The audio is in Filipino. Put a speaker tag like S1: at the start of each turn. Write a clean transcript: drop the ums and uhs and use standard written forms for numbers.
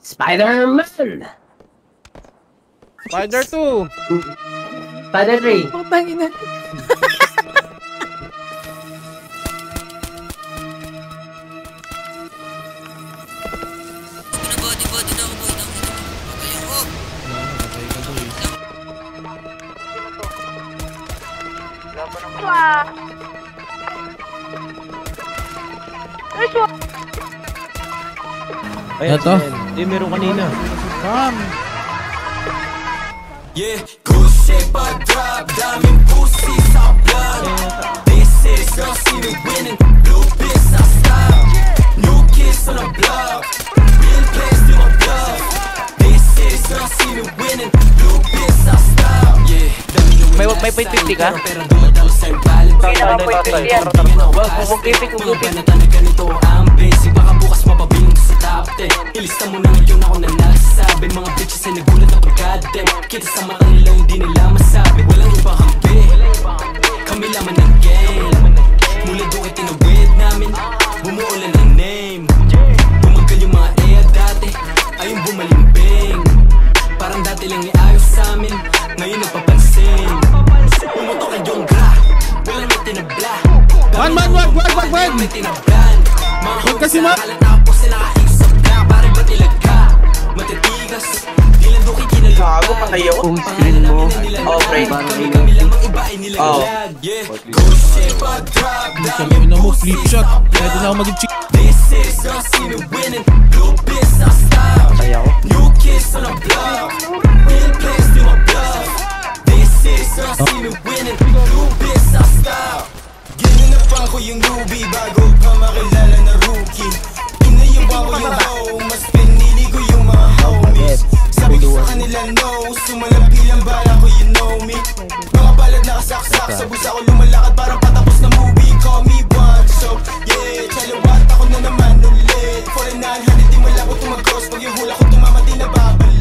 S1: Spider-Man!
S2: Spider 2!
S1: Spider 3!
S3: Putang ina.
S2: Ayan,
S3: ito?
S2: Hindi, meron kanina.
S4: Yeah, good shape I drop, daming pussy sa vlog. This is girl, see me winning, blue piss I stop. New kids on the block, real place to my bluff. This is girl, see me winning, blue piss I stop. Yeah,
S5: May 50 ka?
S4: pero dumadalo sa'yo balik.
S5: Ano yung 50? Wag mo kung gupit.
S4: Na ganito ang basic, baka bukas mapabilang ka sa top 10. Ilista mo na ngayon ako na nagsasabi. Mga bitches ay nagulat na pagkadem. Kita sa mata nila hindi nila masabi. Walang ibang hampi, kami laman ng game. Mula doon ay tinawid namin, bumuo lang ng name. Bumagal yung mga ea dati, ayun bumalimbing. Parang dati lang iayos sa amin, ngayon nagpapansin. Pumutok ay yung gra, walang may tinabla.
S3: Wag!
S4: May tinablan.
S3: Huwag kasi ma...
S4: Tapos na nakaisap ka, pare ba tilaga? Matitigas, di lang doon kinalagay.
S5: Gago, patay ako.
S1: Kung screen mo,
S5: Okay.
S4: Kami lang ang iba ay nilaglag. Yeah, good shit, but drop down.
S3: Sabi na mo, flip shot. Pwede na ako maging chick.
S4: This is girl, see me winning, blue piss I stop.
S5: Patay ako.
S4: New kids on the block, real place to my bluff. This is girl, see me winning, blue piss I stop. Ginanapan ko yung newbie bago pa makilala na rookie. Inayuban ko yung hoe, mas pinili ko yung mga homies. Sabi ko sa kanila no, sumalapi lang bala ko, you know me. Mga palad nakasaksak, sa busa ko lumalakad parang patapos na movie. Call me one, so yeah, chalawat ako na naman ulit. 4900 di mo lang ko tumagos, pag yung hula ko tumama di na babalik.